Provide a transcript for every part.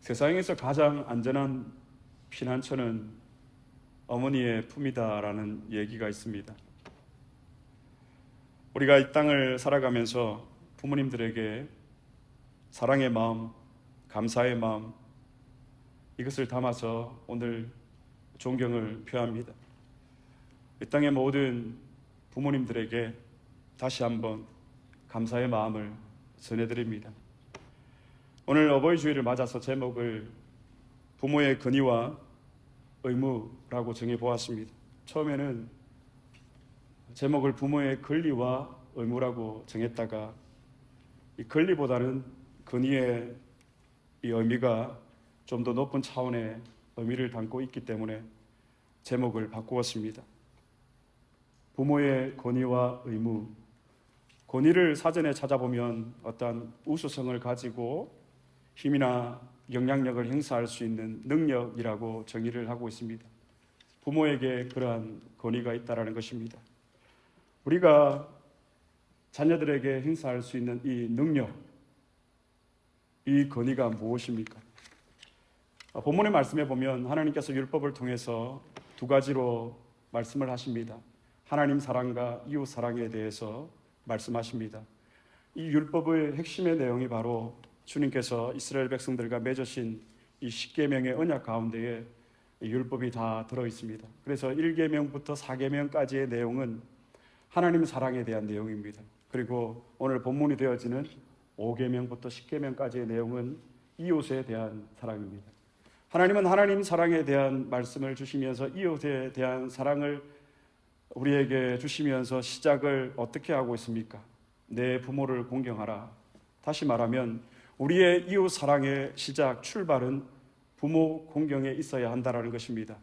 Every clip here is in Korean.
세상에서 가장 안전한 피난처는 어머니의 품이다라는 얘기가 있습니다. 우리가 이 땅을 살아가면서 부모님들에게 사랑의 마음, 감사의 마음, 이것을 담아서 오늘 존경을 표합니다. 이 땅의 모든 부모님들에게 다시 한번 감사의 마음을 전해드립니다. 오늘 어버이 주일을 맞아서 제목을 부모의 권위와 의무라고 정해보았습니다. 처음에는 제목을 부모의 권리와 의무라고 정했다가 이 권리보다는 권위의 이 의미가 좀 더 높은 차원의 의미를 담고 있기 때문에 제목을 바꾸었습니다. 부모의 권위와 의무. 권위를 사전에 찾아보면 어떤 우수성을 가지고 힘이나 영향력을 행사할 수 있는 능력이라고 정의를 하고 있습니다. 부모에게 그러한 권위가 있다는 것입니다. 우리가 자녀들에게 행사할 수 있는 이 능력, 이 권위가 무엇입니까? 본문의 말씀에 보면 하나님께서 율법을 통해서 두 가지로 말씀을 하십니다. 하나님 사랑과 이웃 사랑에 대해서 말씀하십니다. 이 율법의 핵심의 내용이 바로 주님께서 이스라엘 백성들과 맺으신 이 10계명의 언약 가운데에 이 율법이 다 들어있습니다. 그래서 1계명부터 4계명까지의 내용은 하나님 사랑에 대한 내용입니다. 그리고 오늘 본문이 되어지는 5계명부터 10계명까지의 내용은 이웃에 대한 사랑입니다. 하나님은 하나님 사랑에 대한 말씀을 주시면서 이웃에 대한 사랑을 우리에게 주시면서 시작을 어떻게 하고 있습니까? 내 부모를 공경하라. 다시 말하면 우리의 이웃 사랑의 시작, 출발은 부모 공경에 있어야 한다는 것입니다.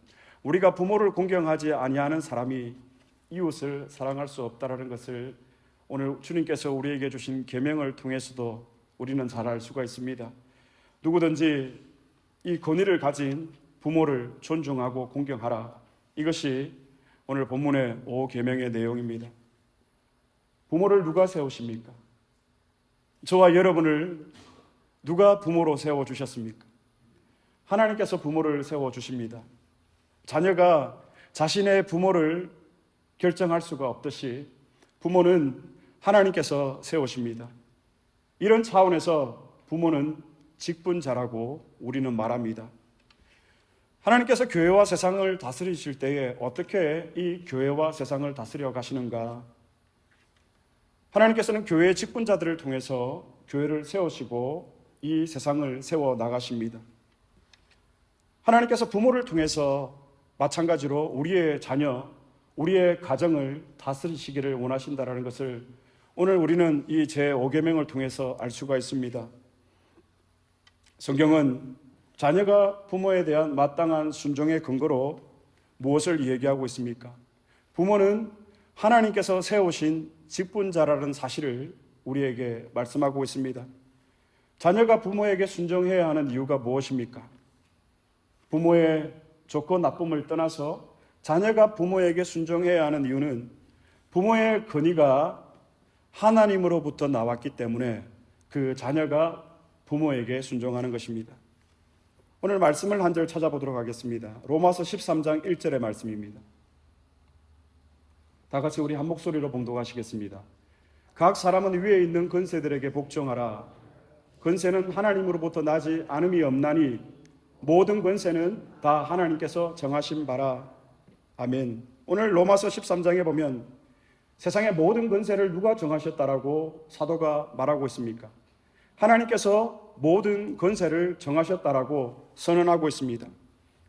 우리가 부모를 공경하지 아니하는 사람이 이웃을 사랑할 수 없다는 것을 오늘 주님께서 우리에게 주신 계명을 통해서도 우리는 잘 알 수가 있습니다. 누구든지 이 권위를 가진 부모를 존중하고 공경하라. 이것이 오늘 본문의 5계명의 내용입니다. 부모를 누가 세우십니까? 저와 여러분을 누가 부모로 세워주셨습니까? 하나님께서 부모를 세워주십니다. 자녀가 자신의 부모를 결정할 수가 없듯이 부모는 하나님께서 세우십니다. 이런 차원에서 부모는 직분자라고 우리는 말합니다. 하나님께서 교회와 세상을 다스리실 때에 어떻게 이 교회와 세상을 다스려 가시는가? 하나님께서는 교회의 직분자들을 통해서 교회를 세우시고 이 세상을 세워 나가십니다. 하나님께서 부모를 통해서 마찬가지로 우리의 자녀, 우리의 가정을 다스리시기를 원하신다는 것을 오늘 우리는 이 제5계명을 통해서 알 수가 있습니다. 성경은 자녀가 부모에 대한 마땅한 순종의 근거로 무엇을 얘기하고 있습니까? 부모는 하나님께서 세우신 직분자라는 사실을 우리에게 말씀하고 있습니다. 자녀가 부모에게 순종해야 하는 이유가 무엇입니까? 부모의 좋고 나쁨을 떠나서 자녀가 부모에게 순종해야 하는 이유는 부모의 권위가 하나님으로부터 나왔기 때문에 그 자녀가 부모에게 순종하는 것입니다. 오늘 말씀을 한 절 찾아보도록 하겠습니다. 로마서 13장 1절의 말씀입니다. 다 같이 우리 한 목소리로 봉독하시겠습니다. 각 사람은 위에 있는 권세들에게 복종하라. 권세는 하나님으로부터 나지 않음이 없나니 모든 권세는 다 하나님께서 정하신 바라. 아멘. 오늘 로마서 13장에 보면 세상의 모든 권세를 누가 정하셨다라고 사도가 말하고 있습니까? 하나님께서 모든 권세를 정하셨다라고 선언하고 있습니다.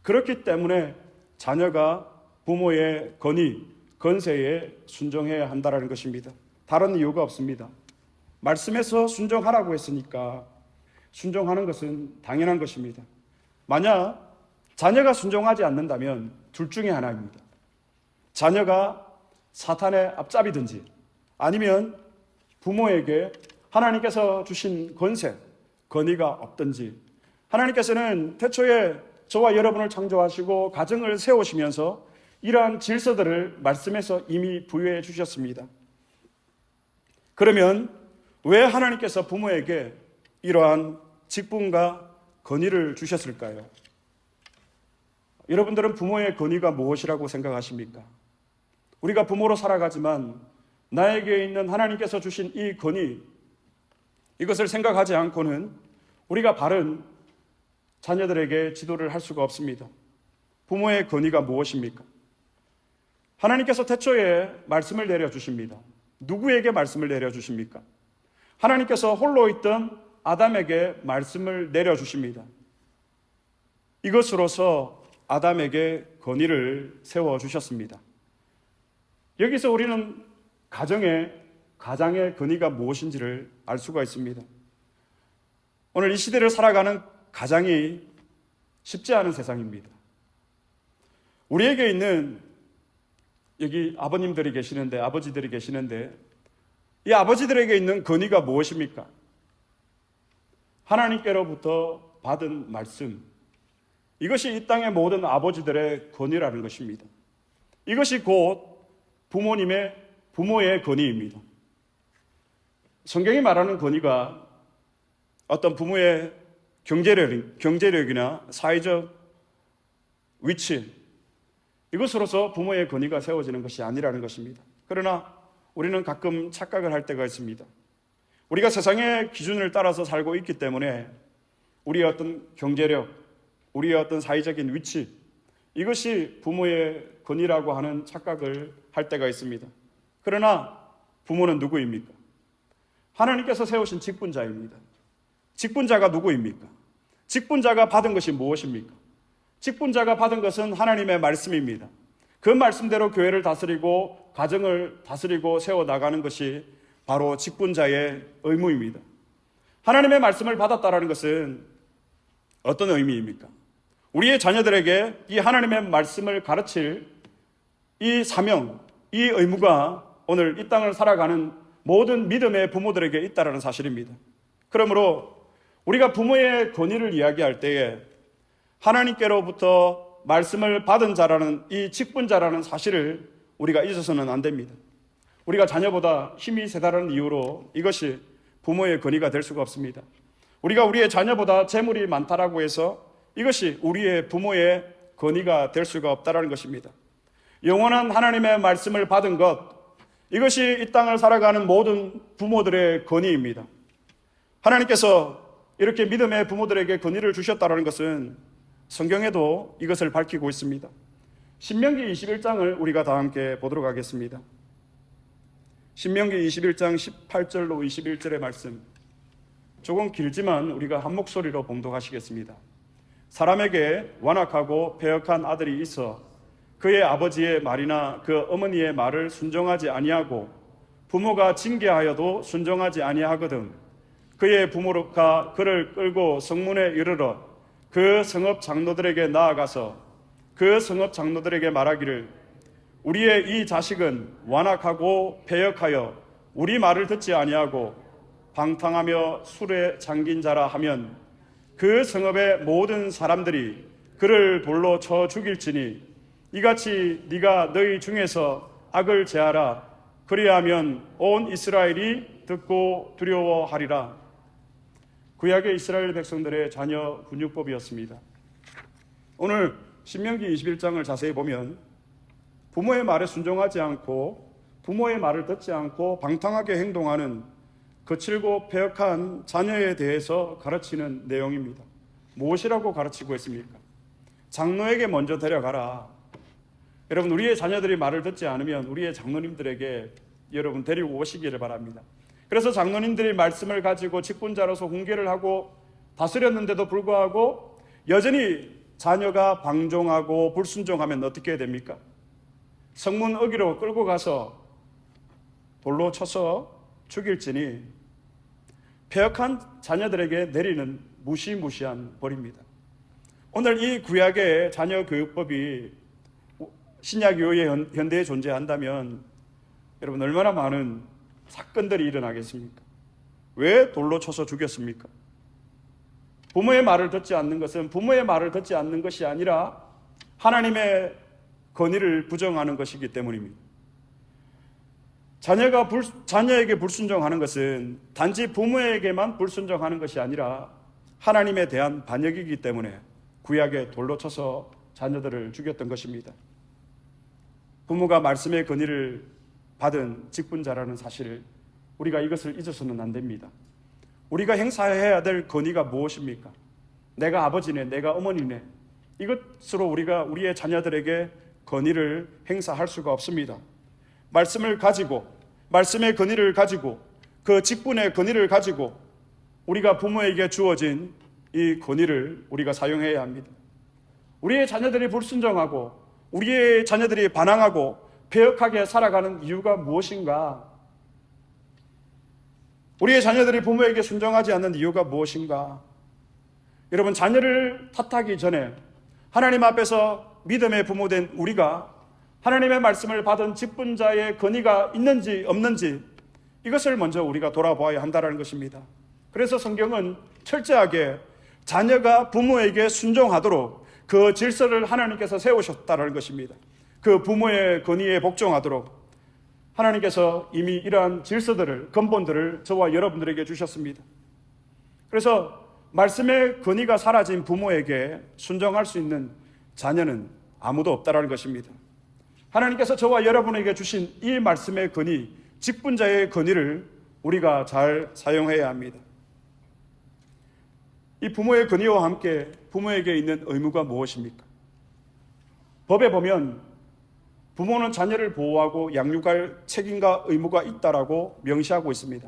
그렇기 때문에 자녀가 부모의 권위, 권세에 순종해야 한다는 것입니다. 다른 이유가 없습니다. 말씀에서 순종하라고 했으니까 순종하는 것은 당연한 것입니다. 만약 자녀가 순종하지 않는다면 둘 중에 하나입니다. 자녀가 사탄의 앞잡이든지 아니면 부모에게 하나님께서 주신 권세, 권위가 없든지. 하나님께서는 태초에 저와 여러분을 창조하시고 가정을 세우시면서 이러한 질서들을 말씀에서 이미 부여해 주셨습니다. 그러면 왜 하나님께서 부모에게 이러한 직분과 건의를 주셨을까요? 여러분들은 부모의 건의가 무엇이라고 생각하십니까? 우리가 부모로 살아가지만 나에게 있는 하나님께서 주신 이 건의, 이것을 생각하지 않고는 우리가 바른 자녀들에게 지도를 할 수가 없습니다. 부모의 건의가 무엇입니까? 하나님께서 태초에 말씀을 내려주십니다. 누구에게 말씀을 내려주십니까? 하나님께서 홀로 있던 아담에게 말씀을 내려주십니다. 이것으로서 아담에게 건의를 세워주셨습니다. 여기서 우리는 가장의 건의가 무엇인지를 알 수가 있습니다. 오늘 이 시대를 살아가는 가장이 쉽지 않은 세상입니다. 우리에게 있는, 여기 아버님들이 계시는데, 아버지들이 계시는데, 이 아버지들에게 있는 건의가 무엇입니까? 하나님께로부터 받은 말씀, 이것이 이 땅의 모든 아버지들의 건의라는 것입니다. 이것이 곧 부모의 건의입니다. 성경이 말하는 건의가 어떤 부모의 경제력이나 사회적 위치, 이것으로서 부모의 건의가 세워지는 것이 아니라는 것입니다. 그러나 우리는 가끔 착각을 할 때가 있습니다. 우리가 세상의 기준을 따라서 살고 있기 때문에 우리의 어떤 경제력, 우리의 어떤 사회적인 위치, 이것이 부모의 건의라고 하는 착각을 할 때가 있습니다. 그러나 부모는 누구입니까? 하나님께서 세우신 직분자입니다. 직분자가 누구입니까? 직분자가 받은 것이 무엇입니까? 직분자가 받은 것은 하나님의 말씀입니다. 그 말씀대로 교회를 다스리고 가정을 다스리고 세워나가는 것이 바로 직분자의 의무입니다. 하나님의 말씀을 받았다는 것은 어떤 의미입니까? 우리의 자녀들에게 이 하나님의 말씀을 가르칠 이 사명, 이 의무가 오늘 이 땅을 살아가는 모든 믿음의 부모들에게 있다는 사실입니다. 그러므로 우리가 부모의 권위를 이야기할 때에 하나님께로부터 말씀을 받은 자라는 이 직분자라는 사실을 우리가 잊어서는 안 됩니다. 우리가 자녀보다 힘이 세다는 이유로 이것이 부모의 권위가 될 수가 없습니다. 우리가 우리의 자녀보다 재물이 많다라고 해서 이것이 우리의 부모의 권위가 될 수가 없다는 것입니다. 영원한 하나님의 말씀을 받은 것, 이것이 이 땅을 살아가는 모든 부모들의 권위입니다. 하나님께서 이렇게 믿음의 부모들에게 권위를 주셨다는 것은 성경에도 이것을 밝히고 있습니다. 신명기 21장을 우리가 다 함께 보도록 하겠습니다. 신명기 21장 18절로 21절의 말씀, 조금 길지만 우리가 한 목소리로 봉독하시겠습니다. 사람에게 완악하고 패역한 아들이 있어 그의 아버지의 말이나 그 어머니의 말을 순종하지 아니하고 부모가 징계하여도 순종하지 아니하거든 그의 부모가 그를 끌고 성문에 이르러 그 성읍 장로들에게 나아가서 그 성읍 장로들에게 말하기를 우리의 이 자식은 완악하고 패역하여 우리 말을 듣지 아니하고 방탕하며 술에 잠긴 자라 하면 그 성읍의 모든 사람들이 그를 돌로 쳐 죽일지니 이같이 네가 너희 중에서 악을 제하라. 그리하면 온 이스라엘이 듣고 두려워하리라. 구약의 이스라엘 백성들의 자녀 훈육법이었습니다. 오늘 신명기 21장을 자세히 보면 부모의 말에 순종하지 않고 부모의 말을 듣지 않고 방탕하게 행동하는 거칠고 패역한 자녀에 대해서 가르치는 내용입니다. 무엇이라고 가르치고 있습니까? 장로에게 먼저 데려가라. 여러분, 우리의 자녀들이 말을 듣지 않으면 우리의 장로님들에게 여러분 데리고 오시기를 바랍니다. 그래서 장로님들이 말씀을 가지고 직분자로서 훈계를 하고 다스렸는데도 불구하고 여전히 자녀가 방종하고 불순종하면 어떻게 됩니까? 성문 어기로 끌고 가서 돌로 쳐서 죽일지니 패역한 자녀들에게 내리는 무시무시한 벌입니다. 오늘 이 구약의 자녀 교육법이 신약 이후의 현대에 존재한다면 여러분 얼마나 많은 사건들이 일어나겠습니까? 왜 돌로 쳐서 죽였습니까? 부모의 말을 듣지 않는 것은 부모의 말을 듣지 않는 것이 아니라 하나님의 권위를 부정하는 것이기 때문입니다. 자녀에게 불순종하는 것은 단지 부모에게만 불순종하는 것이 아니라 하나님에 대한 반역이기 때문에 구약에 돌로 쳐서 자녀들을 죽였던 것입니다. 부모가 말씀의 권위를 받은 직분자라는 사실을 우리가 이것을 잊어서는 안 됩니다. 우리가 행사해야 될 권위가 무엇입니까? 내가 아버지네, 내가 어머니네, 이것으로 우리가 우리의 자녀들에게 권위를 행사할 수가 없습니다. 말씀을 가지고, 말씀의 권위를 가지고, 그 직분의 권위를 가지고 우리가 부모에게 주어진 이 권위를 우리가 사용해야 합니다. 우리의 자녀들이 불순종하고 우리의 자녀들이 반항하고 배역하게 살아가는 이유가 무엇인가? 우리의 자녀들이 부모에게 순종하지 않는 이유가 무엇인가? 여러분, 자녀를 탓하기 전에 하나님 앞에서 믿음의 부모된 우리가 하나님의 말씀을 받은 직분자의 권위가 있는지 없는지 이것을 먼저 우리가 돌아보아야 한다는 것입니다. 그래서 성경은 철저하게 자녀가 부모에게 순종하도록 그 질서를 하나님께서 세우셨다는 것입니다. 그 부모의 권위에 복종하도록 하나님께서 이미 이러한 질서들을, 근본들을 저와 여러분들에게 주셨습니다. 그래서 말씀의 권위가 사라진 부모에게 순종할 수 있는 자녀는 아무도 없다는 것입니다. 하나님께서 저와 여러분에게 주신 이 말씀의 권위, 직분자의 권위를 우리가 잘 사용해야 합니다. 이 부모의 권위와 함께 부모에게 있는 의무가 무엇입니까? 법에 보면 부모는 자녀를 보호하고 양육할 책임과 의무가 있다라고 명시하고 있습니다.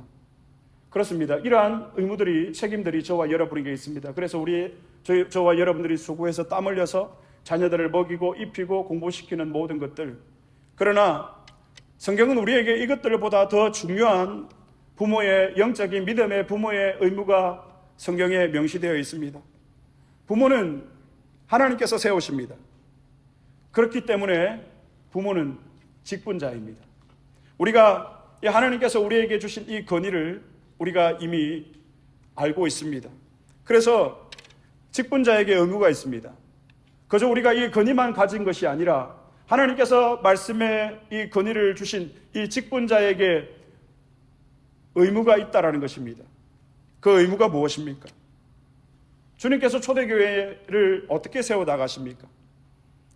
그렇습니다. 이러한 의무들이, 책임들이 저와 여러분에게 있습니다. 그래서 저와 여러분들이 수고해서 땀 흘려서 자녀들을 먹이고 입히고 공부시키는 모든 것들. 그러나 성경은 우리에게 이것들보다 더 중요한 부모의 영적인 믿음의 부모의 의무가 성경에 명시되어 있습니다. 부모는 하나님께서 세우십니다. 그렇기 때문에 부모는 직분자입니다. 우리가 하나님께서 우리에게 주신 이 권위를 우리가 이미 알고 있습니다. 그래서 직분자에게 의무가 있습니다. 그저 우리가 이 권위만 가진 것이 아니라 하나님께서 말씀에 이 권위를 주신 이 직분자에게 의무가 있다라는 것입니다. 그 의무가 무엇입니까? 주님께서 초대교회를 어떻게 세워나가십니까?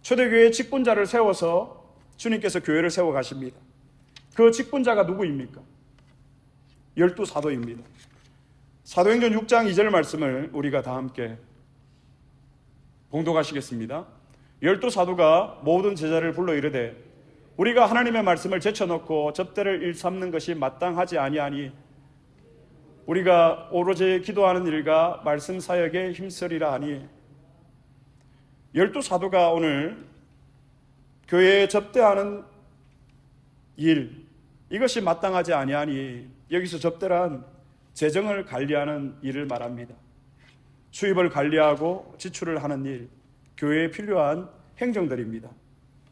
초대교회의 직분자를 세워서 주님께서 교회를 세워가십니다. 그 직분자가 누구입니까? 12사도입니다. 사도행전 6장 2절 말씀을 우리가 다 함께 봉독하시겠습니다. 12사도가 모든 제자를 불러 이르되 우리가 하나님의 말씀을 제쳐놓고 접대를 일삼는 것이 마땅하지 아니하니 우리가 오로지 기도하는 일과 말씀 사역에 힘쓰리라 하니, 12사도가 오늘 교회에 접대하는 일, 이것이 마땅하지 아니하니, 여기서 접대란 재정을 관리하는 일을 말합니다. 수입을 관리하고 지출을 하는 일, 교회에 필요한 행정들입니다.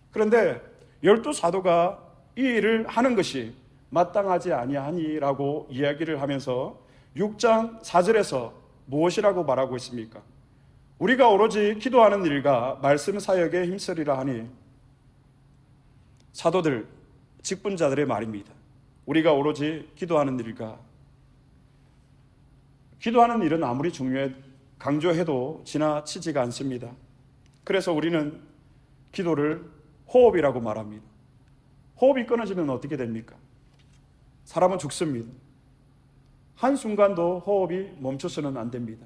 그런데 12사도가 이 일을 하는 것이 마땅하지 아니하니라고 이야기를 하면서 6장 4절에서 무엇이라고 말하고 있습니까? 우리가 오로지 기도하는 일과 말씀 사역에 힘쓰리라 하니, 사도들, 직분자들의 말입니다. 우리가 오로지 기도하는 일과, 기도하는 일은 아무리 강조해도 지나치지가 않습니다. 그래서 우리는 기도를 호흡이라고 말합니다. 호흡이 끊어지면 어떻게 됩니까? 사람은 죽습니다. 한순간도 호흡이 멈춰서는 안 됩니다.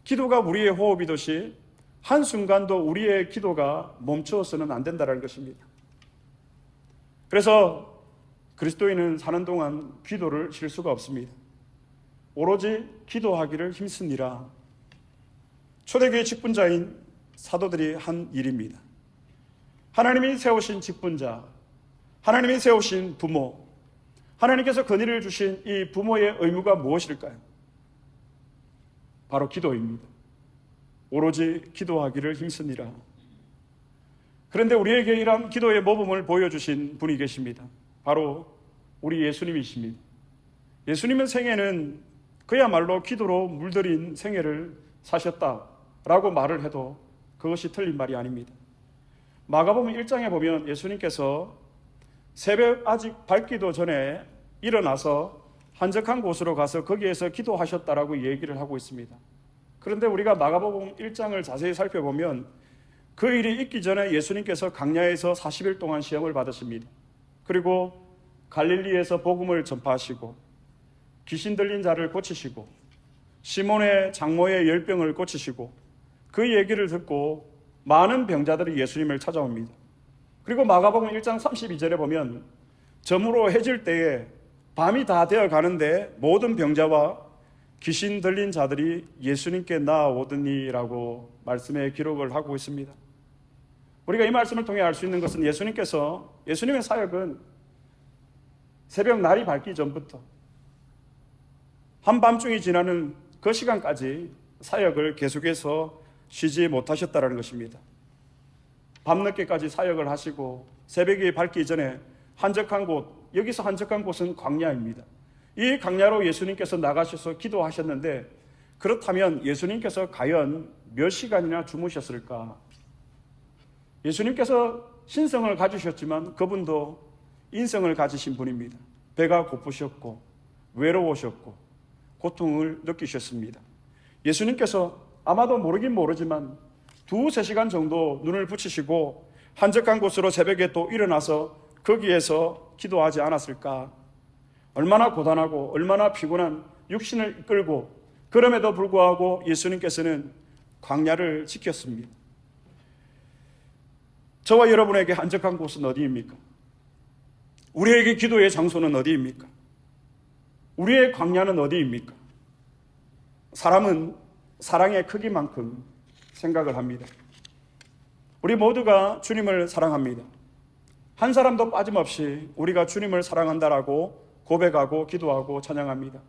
기도가 우리의 호흡이듯이 한순간도 우리의 기도가 멈춰서는 안 된다는 것입니다. 그래서 그리스도인은 사는 동안 기도를 쉴 수가 없습니다. 오로지 기도하기를 힘쓰니라. 초대교회 직분자인 사도들이 한 일입니다. 하나님이 세우신 직분자, 하나님이 세우신 부모, 하나님께서 권위를 주신 이 부모의 의무가 무엇일까요? 바로 기도입니다. 오로지 기도하기를 힘쓰니라. 그런데 우리에게 이러한 기도의 모범을 보여주신 분이 계십니다. 바로 우리 예수님이십니다. 예수님의 생애는 그야말로 기도로 물들인 생애를 사셨다라고 말을 해도 그것이 틀린 말이 아닙니다. 마가복음 1장에 보면 예수님께서 새벽 아직 밝기도 전에 일어나서 한적한 곳으로 가서 거기에서 기도하셨다라고 얘기를 하고 있습니다. 그런데 우리가 마가복음 1장을 자세히 살펴보면 그 일이 있기 전에 예수님께서 광야에서 40일 동안 시험을 받으십니다. 그리고 갈릴리에서 복음을 전파하시고 귀신 들린 자를 고치시고 시몬의 장모의 열병을 고치시고 그 얘기를 듣고 많은 병자들이 예수님을 찾아옵니다. 그리고 마가복음 1장 32절에 보면 저물어 해질 때에 밤이 다 되어 가는데 모든 병자와 귀신 들린 자들이 예수님께 나아오더니라고 말씀에 기록을 하고 있습니다. 우리가 이 말씀을 통해 알 수 있는 것은 예수님의 사역은 새벽 날이 밝기 전부터 한밤중이 지나는 그 시간까지 사역을 계속해서 쉬지 못하셨다는 것입니다. 밤늦게까지 사역을 하시고 새벽이 밝기 전에 한적한 곳, 여기서 한적한 곳은 광야입니다. 이 광야로 예수님께서 나가셔서 기도하셨는데 그렇다면 예수님께서 과연 몇 시간이나 주무셨을까? 예수님께서 신성을 가지셨지만 그분도 인성을 가지신 분입니다. 배가 고프셨고 외로우셨고 고통을 느끼셨습니다. 예수님께서 아마도 모르긴 모르지만 2-3시간 정도 눈을 붙이시고 한적한 곳으로 새벽에 또 일어나서 거기에서 기도하지 않았을까? 얼마나 고단하고 얼마나 피곤한 육신을 이끌고 그럼에도 불구하고 예수님께서는 광야를 지켰습니다. 저와 여러분에게 한적한 곳은 어디입니까? 우리에게 기도의 장소는 어디입니까? 우리의 광야는 어디입니까? 사람은 사랑의 크기만큼 생각을 합니다. 우리 모두가 주님을 사랑합니다. 한 사람도 빠짐없이 우리가 주님을 사랑한다라고 고백하고 기도하고 찬양합니다.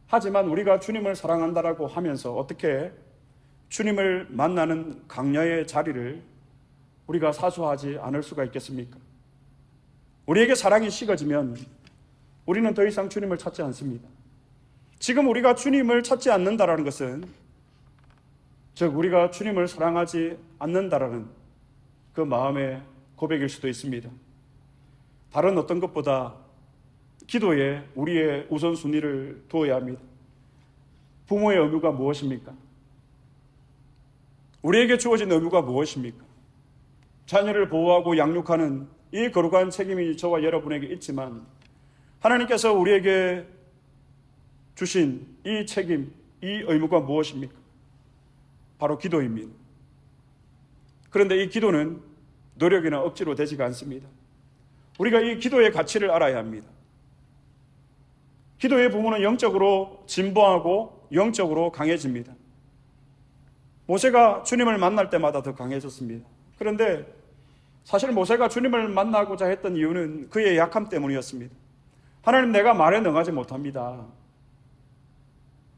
하지만 우리가 주님을 사랑한다라고 하면서 어떻게 주님을 만나는 광야의 자리를 우리가 사수하지 않을 수가 있겠습니까? 우리에게 사랑이 식어지면 우리는 더 이상 주님을 찾지 않습니다. 지금 우리가 주님을 찾지 않는다라는 것은 즉 우리가 주님을 사랑하지 않는다라는 그 마음의 고백일 수도 있습니다. 다른 어떤 것보다 기도에 우리의 우선순위를 두어야 합니다. 부모의 의무가 무엇입니까? 우리에게 주어진 의무가 무엇입니까? 자녀를 보호하고 양육하는 이 거룩한 책임이 저와 여러분에게 있지만 하나님께서 우리에게 주신 이 책임, 이 의무가 무엇입니까? 바로 기도입니다. 그런데 이 기도는 노력이나 억지로 되지가 않습니다. 우리가 이 기도의 가치를 알아야 합니다. 기도의 부모는 영적으로 진보하고 영적으로 강해집니다. 모세가 주님을 만날 때마다 더 강해졌습니다. 그런데 사실 모세가 주님을 만나고자 했던 이유는 그의 약함 때문이었습니다. 하나님, 내가 말에 능하지 못합니다.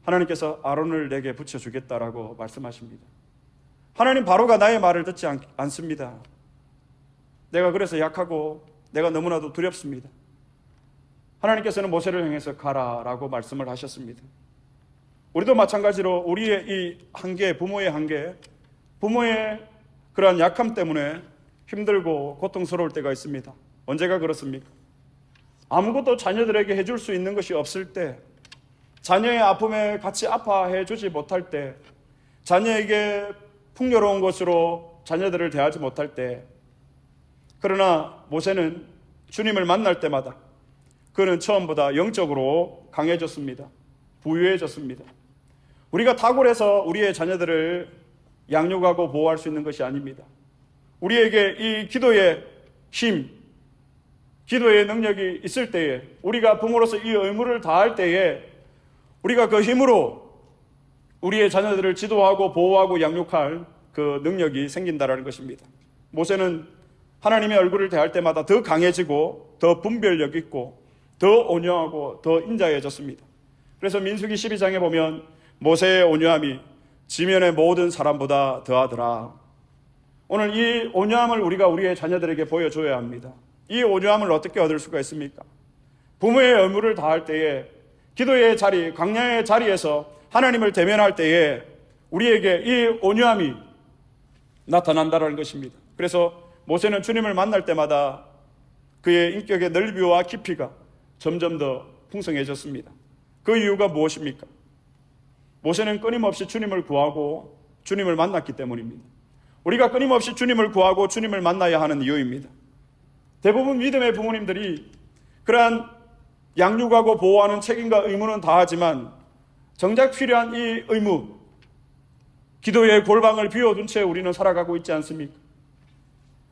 하나님께서 아론을 내게 붙여주겠다라고 말씀하십니다. 하나님, 바로가 나의 말을 듣지 않습니다. 내가 그래서 약하고 내가 너무나도 두렵습니다. 하나님께서는 모세를 향해서 가라라고 말씀을 하셨습니다. 우리도 마찬가지로 우리의 이 한계, 부모의 한계, 부모의 그러한 약함 때문에 힘들고 고통스러울 때가 있습니다. 언제가 그렇습니까? 아무것도 자녀들에게 해줄 수 있는 것이 없을 때, 자녀의 아픔에 같이 아파해 주지 못할 때, 자녀에게 풍요로운 것으로 자녀들을 대하지 못할 때, 그러나 모세는 주님을 만날 때마다 그는 처음보다 영적으로 강해졌습니다. 부유해졌습니다. 우리가 탁월해서 우리의 자녀들을 양육하고 보호할 수 있는 것이 아닙니다. 우리에게 이 기도의 힘, 기도의 능력이 있을 때에, 우리가 부모로서 이 의무를 다할 때에 우리가 그 힘으로 우리의 자녀들을 지도하고 보호하고 양육할 그 능력이 생긴다는 것입니다. 모세는 하나님의 얼굴을 대할 때마다 더 강해지고 더 분별력 있고 더 온유하고 더 인자해졌습니다. 그래서 민수기 12장에 보면 모세의 온유함이 지면의 모든 사람보다 더하더라. 오늘 이 온유함을 우리가 우리의 자녀들에게 보여줘야 합니다. 이 온유함을 어떻게 얻을 수가 있습니까? 부모의 의무를 다할 때에, 기도의 자리, 광야의 자리에서 하나님을 대면할 때에 우리에게 이 온유함이 나타난다는 것입니다. 그래서 모세는 주님을 만날 때마다 그의 인격의 넓이와 깊이가 점점 더 풍성해졌습니다. 그 이유가 무엇입니까? 모세는 끊임없이 주님을 구하고 주님을 만났기 때문입니다. 우리가 끊임없이 주님을 구하고 주님을 만나야 하는 이유입니다. 대부분 믿음의 부모님들이 그러한 양육하고 보호하는 책임과 의무는 다하지만 정작 필요한 이 의무, 기도의 골방을 비워둔 채 우리는 살아가고 있지 않습니까?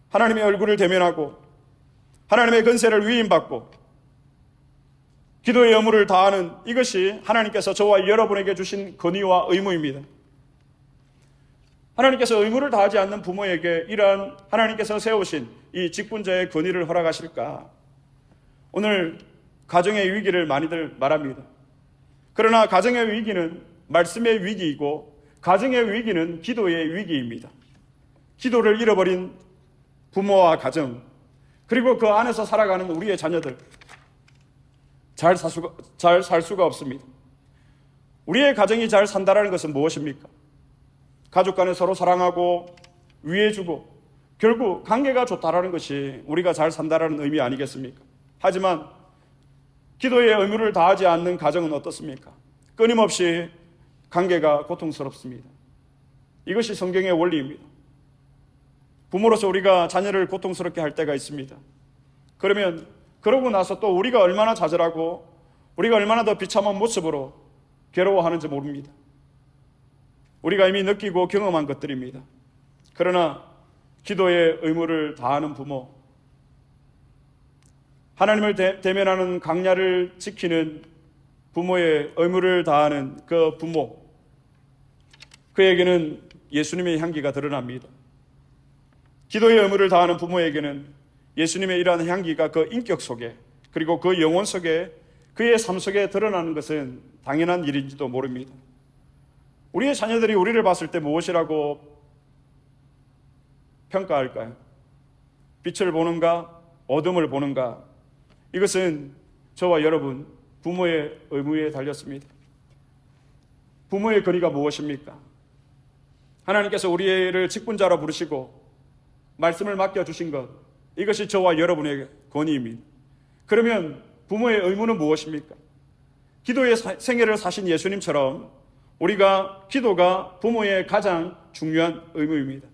하나님의 얼굴을 대면하고 하나님의 권세를 위임받고 기도의 의무를 다하는 이것이 하나님께서 저와 여러분에게 주신 권위와 의무입니다. 하나님께서 의무를 다하지 않는 부모에게 이러한 하나님께서 세우신 이 직분자의 권위를 허락하실까? 오늘 가정의 위기를 많이들 말합니다. 그러나 가정의 위기는 말씀의 위기이고 가정의 위기는 기도의 위기입니다. 기도를 잃어버린 부모와 가정, 그리고 그 안에서 살아가는 우리의 자녀들, 잘 살 수가 없습니다. 우리의 가정이 잘 산다는 것은 무엇입니까? 가족 간에 서로 사랑하고 위해주고 결국 관계가 좋다라는 것이 우리가 잘 산다라는 의미 아니겠습니까? 하지만 기도의 의무를 다하지 않는 가정은 어떻습니까? 끊임없이 관계가 고통스럽습니다. 이것이 성경의 원리입니다. 부모로서 우리가 자녀를 고통스럽게 할 때가 있습니다. 그러고 나서 또 우리가 얼마나 좌절하고 우리가 얼마나 더 비참한 모습으로 괴로워하는지 모릅니다. 우리가 이미 느끼고 경험한 것들입니다. 그러나 기도의 의무를 다하는 부모, 하나님을 대면하는 강야를 지키는 부모의 의무를 다하는 그 부모, 그에게는 예수님의 향기가 드러납니다. 기도의 의무를 다하는 부모에게는 예수님의 이러한 향기가 그 인격 속에 그리고 그 영혼 속에 그의 삶 속에 드러나는 것은 당연한 일인지도 모릅니다. 우리의 자녀들이 우리를 봤을 때 무엇이라고 평가할까요? 빛을 보는가? 어둠을 보는가? 이것은 저와 여러분 부모의 의무에 달렸습니다. 부모의 권위가 무엇입니까? 하나님께서 우리를 직분자로 부르시고 말씀을 맡겨주신 것, 이것이 저와 여러분의 권위입니다. 그러면 부모의 의무는 무엇입니까? 기도의 생애를 사신 예수님처럼 우리가 기도가 부모의 가장 중요한 의무입니다.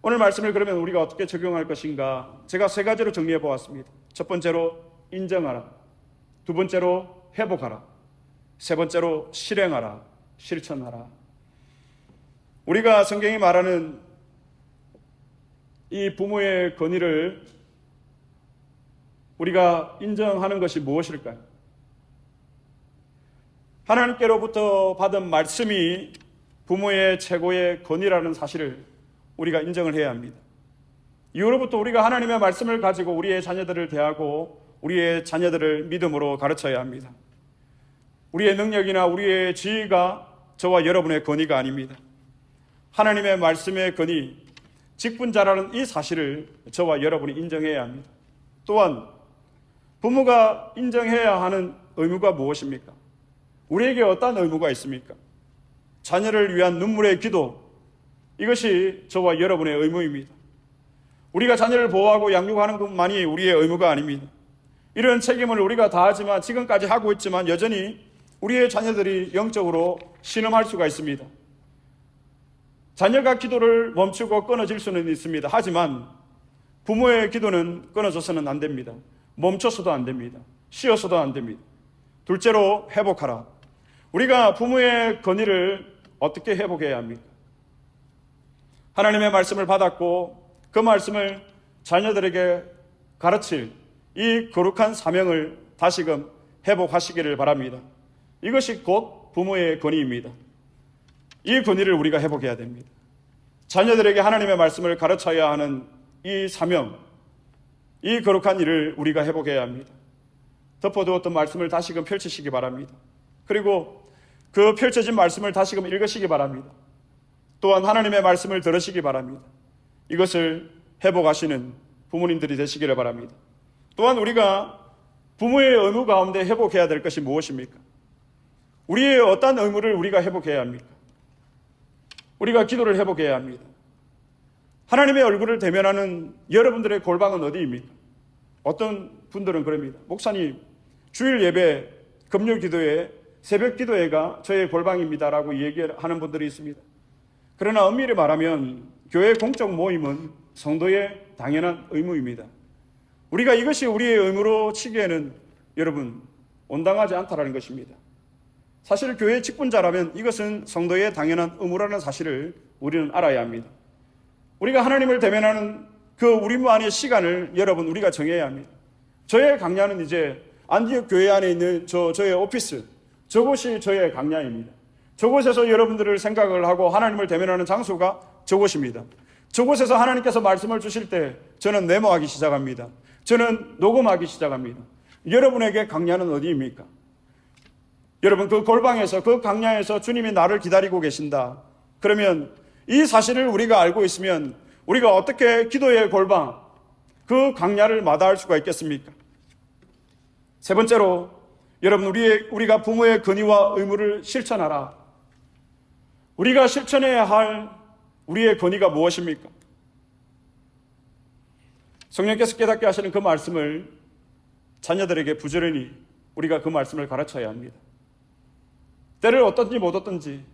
오늘 말씀을 그러면 우리가 어떻게 적용할 것인가? 제가 3가지로 정리해 보았습니다. 첫 번째로 인정하라, 두 번째로 회복하라, 세 번째로 실행하라, 실천하라. 우리가 성경이 말하는 이 부모의 권위를 우리가 인정하는 것이 무엇일까요? 하나님께로부터 받은 말씀이 부모의 최고의 권위라는 사실을 우리가 인정을 해야 합니다. 이후로부터 우리가 하나님의 말씀을 가지고 우리의 자녀들을 대하고 우리의 자녀들을 믿음으로 가르쳐야 합니다. 우리의 능력이나 우리의 지위가 저와 여러분의 권위가 아닙니다. 하나님의 말씀의 권위, 직분자라는 이 사실을 저와 여러분이 인정해야 합니다. 또한 부모가 인정해야 하는 의무가 무엇입니까? 우리에게 어떤 의무가 있습니까? 자녀를 위한 눈물의 기도, 이것이 저와 여러분의 의무입니다. 우리가 자녀를 보호하고 양육하는 것만이 우리의 의무가 아닙니다. 이런 책임을 우리가 다하지만 지금까지 하고 있지만 여전히 우리의 자녀들이 영적으로 신음할 수가 있습니다. 자녀가 기도를 멈추고 끊어질 수는 있습니다. 하지만 부모의 기도는 끊어져서는 안 됩니다. 멈춰서도 안 됩니다. 쉬어서도 안 됩니다. 둘째로 회복하라. 우리가 부모의 권위를 어떻게 회복해야 합니까? 하나님의 말씀을 받았고 그 말씀을 자녀들에게 가르칠 이 거룩한 사명을 다시금 회복하시기를 바랍니다. 이것이 곧 부모의 권위입니다. 이 권위를 우리가 회복해야 됩니다. 자녀들에게 하나님의 말씀을 가르쳐야 하는 이 사명, 이 거룩한 일을 우리가 회복해야 합니다. 덮어두었던 말씀을 다시금 펼치시기 바랍니다. 그리고 그 펼쳐진 말씀을 다시금 읽으시기 바랍니다. 또한 하나님의 말씀을 들으시기 바랍니다. 이것을 회복하시는 부모님들이 되시기를 바랍니다. 또한 우리가 부모의 의무 가운데 회복해야 될 것이 무엇입니까? 우리의 어떤 의무를 우리가 회복해야 합니까? 우리가 기도를 회복해야 합니다. 하나님의 얼굴을 대면하는 여러분들의 골방은 어디입니까? 어떤 분들은 그럽니다. 목사님, 주일 예배, 금요 기도에 새벽 기도회가 저의 골방입니다라고 얘기하는 분들이 있습니다. 그러나 엄밀히 말하면 교회 공적 모임은 성도의 당연한 의무입니다. 우리가 이것이 우리의 의무로 치기에는 여러분 온당하지 않다라는 것입니다. 사실 교회 직분자라면 이것은 성도의 당연한 의무라는 사실을 우리는 알아야 합니다. 우리가 하나님을 대면하는 그 우리만의 시간을 여러분 우리가 정해야 합니다. 저의 강야는 이제 안디옥 교회 안에 있는 저의 오피스, 저곳이 저의 강야입니다. 저곳에서 여러분들을 생각을 하고 하나님을 대면하는 장소가 저곳입니다. 저곳에서 하나님께서 말씀을 주실 때 저는 메모하기 시작합니다. 저는 녹음하기 시작합니다. 여러분에게 강야는 어디입니까? 여러분 그 골방에서 그 강야에서 주님이 나를 기다리고 계신다. 그러면 이 사실을 우리가 알고 있으면 우리가 어떻게 기도의 골방, 그 강야를 마다할 수가 있겠습니까? 세 번째로 여러분 우리가 부모의 권위와 의무를 실천하라. 우리가 실천해야 할 우리의 권위가 무엇입니까? 성령께서 깨닫게 하시는 그 말씀을 자녀들에게 부지런히 우리가 그 말씀을 가르쳐야 합니다. 때를 얻든지 못 얻든지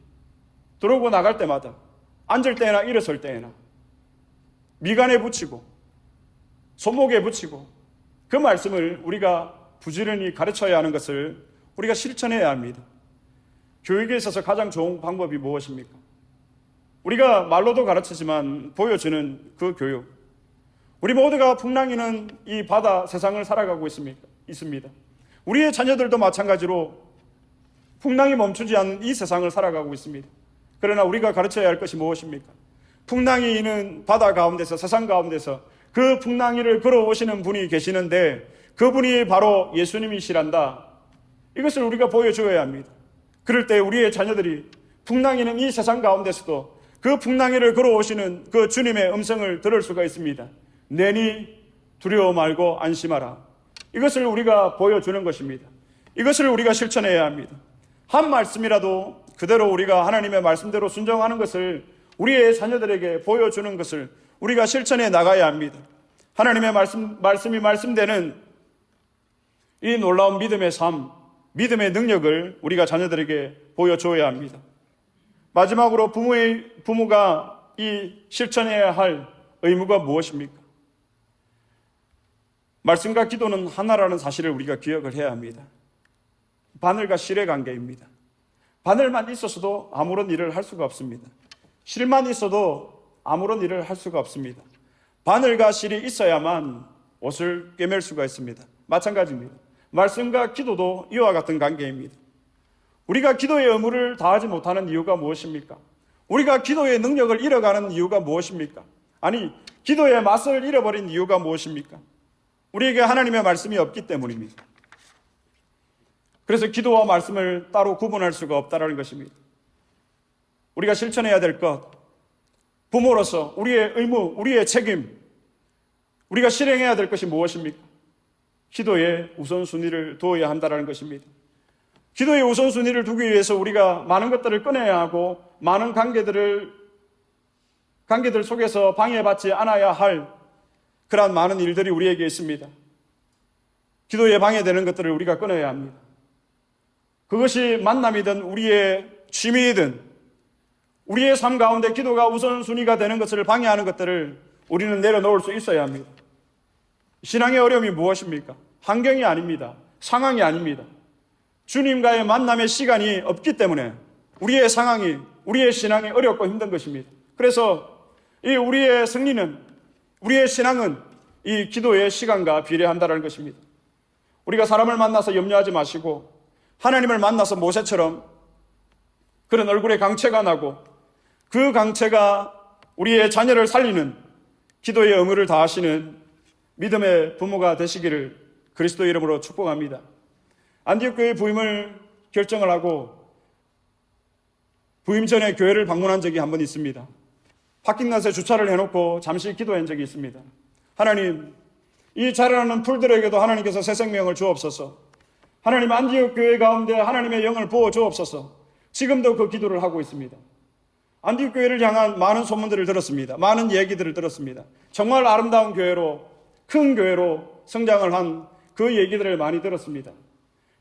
들어오고 나갈 때마다 앉을 때나 일어설 때나 미간에 붙이고 손목에 붙이고 그 말씀을 우리가 부지런히 가르쳐야 하는 것을 우리가 실천해야 합니다. 교육에 있어서 가장 좋은 방법이 무엇입니까? 우리가 말로도 가르치지만 보여주는 그 교육. 우리 모두가 풍랑이는 이 바다 세상을 살아가고 있습니다. 우리의 자녀들도 마찬가지로 풍랑이 멈추지 않는 이 세상을 살아가고 있습니다. 그러나 우리가 가르쳐야 할 것이 무엇입니까? 풍랑이 있는 바다 가운데서, 세상 가운데서 그 풍랑이를 걸어오시는 분이 계시는데 그분이 바로 예수님이시란다. 이것을 우리가 보여줘야 합니다. 그럴 때 우리의 자녀들이 풍랑이는 이 세상 가운데서도 그 풍랑이를 걸어오시는 그 주님의 음성을 들을 수가 있습니다. 내니 두려워 말고 안심하라. 이것을 우리가 보여주는 것입니다. 이것을 우리가 실천해야 합니다. 한 말씀이라도 그대로 우리가 하나님의 말씀대로 순종하는 것을 우리의 자녀들에게 보여주는 것을 우리가 실천해 나가야 합니다. 하나님의 말씀이 말씀되는 이 놀라운 믿음의 삶, 믿음의 능력을 우리가 자녀들에게 보여줘야 합니다. 마지막으로 부모가 이 실천해야 할 의무가 무엇입니까? 말씀과 기도는 하나라는 사실을 우리가 기억을 해야 합니다. 바늘과 실의 관계입니다. 바늘만 있어서도 아무런 일을 할 수가 없습니다. 실만 있어도 아무런 일을 할 수가 없습니다. 바늘과 실이 있어야만 옷을 꿰맬 수가 있습니다. 마찬가지입니다. 말씀과 기도도 이와 같은 관계입니다. 우리가 기도의 의무를 다하지 못하는 이유가 무엇입니까? 우리가 기도의 능력을 잃어가는 이유가 무엇입니까? 아니, 기도의 맛을 잃어버린 이유가 무엇입니까? 우리에게 하나님의 말씀이 없기 때문입니다. 그래서 기도와 말씀을 따로 구분할 수가 없다는 것입니다. 우리가 실천해야 될 것, 부모로서 우리의 의무, 우리의 책임, 우리가 실행해야 될 것이 무엇입니까? 기도의 우선순위를 두어야 한다는 것입니다. 기도의 우선순위를 두기 위해서 우리가 많은 것들을 꺼내야 하고 많은 관계들 속에서 방해받지 않아야 할 그러한 많은 일들이 우리에게 있습니다. 기도에 방해되는 것들을 우리가 끊어야 합니다. 그것이 만남이든 우리의 취미이든 우리의 삶 가운데 기도가 우선순위가 되는 것을 방해하는 것들을 우리는 내려놓을 수 있어야 합니다. 신앙의 어려움이 무엇입니까? 환경이 아닙니다. 상황이 아닙니다. 주님과의 만남의 시간이 없기 때문에 우리의 상황이, 우리의 신앙이 어렵고 힘든 것입니다. 그래서 이 우리의 승리는, 우리의 신앙은 이 기도의 시간과 비례한다는 것입니다. 우리가 사람을 만나서 염려하지 마시고 하나님을 만나서 모세처럼 그런 얼굴에 강체가 나고 그 강체가 우리의 자녀를 살리는 기도의 의무를 다하시는 믿음의 부모가 되시기를 그리스도 이름으로 축복합니다. 안디옥 교회 부임을 결정을 하고 부임 전에 교회를 방문한 적이 한 번 있습니다. 파킹plat에 주차를 해놓고 잠시 기도한 적이 있습니다. 하나님, 이 자라나는 풀들에게도 하나님께서 새 생명을 주옵소서. 하나님, 안디옥 교회 가운데 하나님의 영을 부어 주옵소서. 지금도 그 기도를 하고 있습니다. 안디옥 교회를 향한 많은 소문들을 들었습니다. 많은 얘기들을 들었습니다. 정말 아름다운 교회로, 큰 교회로 성장을 한 그 얘기들을 많이 들었습니다.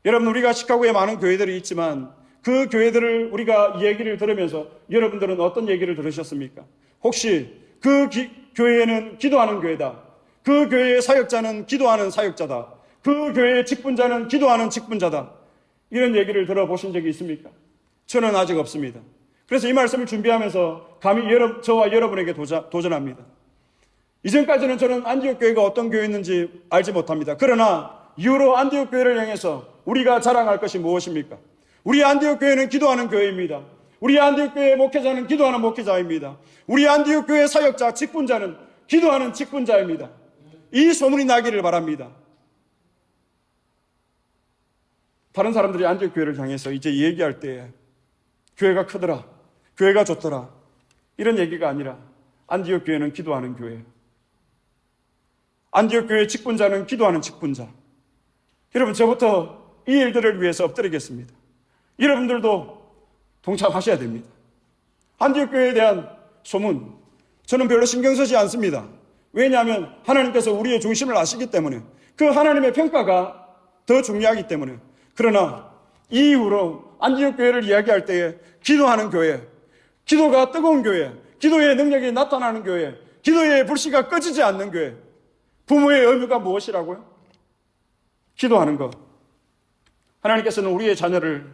여러분, 우리가 시카고에 많은 교회들이 있지만 그 교회들을 우리가 얘기를 들으면서 여러분들은 어떤 얘기를 들으셨습니까? 혹시 그 교회는 기도하는 교회다, 그 교회의 사역자는 기도하는 사역자다, 그 교회의 직분자는 기도하는 직분자다, 이런 얘기를 들어보신 적이 있습니까? 저는 아직 없습니다. 그래서 이 말씀을 준비하면서 감히 저와 여러분에게 도전합니다. 이전까지는 저는 안디옥 교회가 어떤 교회였는지 알지 못합니다. 그러나 이후로 안디옥 교회를 향해서 우리가 자랑할 것이 무엇입니까? 우리 안디옥 교회는 기도하는 교회입니다. 우리 안디옥 교회의 목회자는 기도하는 목회자입니다. 우리 안디옥 교회의 사역자, 직분자는 기도하는 직분자입니다. 이 소문이 나기를 바랍니다. 다른 사람들이 안디옥 교회를 향해서 이제 얘기할 때 교회가 크더라, 교회가 좋더라, 이런 얘기가 아니라 안디옥 교회는 기도하는 교회예요. 안디옥 교회의 직분자는 기도하는 직분자. 여러분, 저부터 이 일들을 위해서 엎드리겠습니다. 여러분들도 동참하셔야 됩니다. 안디옥 교회에 대한 소문, 저는 별로 신경 쓰지 않습니다. 왜냐하면 하나님께서 우리의 중심을 아시기 때문에, 그 하나님의 평가가 더 중요하기 때문에. 그러나 이후로 안디옥 교회를 이야기할 때에 기도하는 교회, 기도가 뜨거운 교회, 기도의 능력이 나타나는 교회, 기도의 불씨가 꺼지지 않는 교회. 부모의 의무가 무엇이라고요? 기도하는 것. 하나님께서는 우리의 자녀를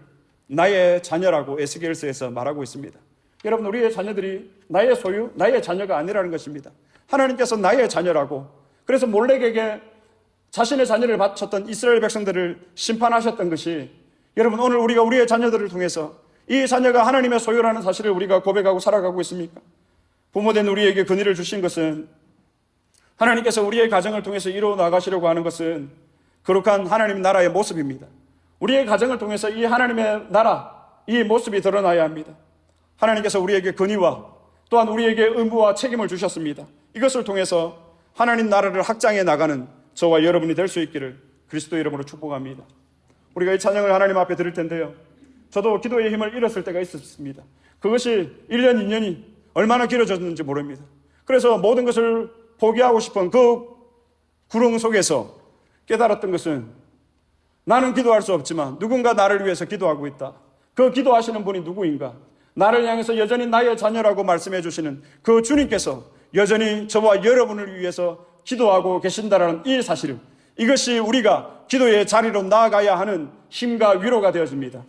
나의 자녀라고 에스겔서에서 말하고 있습니다. 여러분, 우리의 자녀들이 나의 소유, 나의 자녀가 아니라는 것입니다. 하나님께서 나의 자녀라고, 그래서 몰렉에게 자신의 자녀를 바쳤던 이스라엘 백성들을 심판하셨던 것이, 여러분, 오늘 우리가 우리의 자녀들을 통해서 이 자녀가 하나님의 소유라는 사실을 우리가 고백하고 살아가고 있습니까? 부모된 우리에게 근위를 주신 것은, 하나님께서 우리의 가정을 통해서 이루어 나가시려고 하는 것은 거룩한 하나님 나라의 모습입니다. 우리의 가정을 통해서 이 하나님의 나라, 이 모습이 드러나야 합니다. 하나님께서 우리에게 근위와 또한 우리에게 의무와 책임을 주셨습니다. 이것을 통해서 하나님 나라를 확장해 나가는 저와 여러분이 될 수 있기를 그리스도 이름으로 축복합니다. 우리가 이 찬양을 하나님 앞에 드릴 텐데요, 저도 기도의 힘을 잃었을 때가 있었습니다. 그것이 1년, 2년이 얼마나 길어졌는지 모릅니다. 그래서 모든 것을 포기하고 싶은 그 구렁 속에서 깨달았던 것은, 나는 기도할 수 없지만 누군가 나를 위해서 기도하고 있다. 그 기도하시는 분이 누구인가? 나를 향해서 여전히 나의 자녀라고 말씀해 주시는 그 주님께서 여전히 저와 여러분을 위해서 기도하고 계신다라는 이 사실, 이것이 우리가 기도의 자리로 나아가야 하는 힘과 위로가 되어집니다.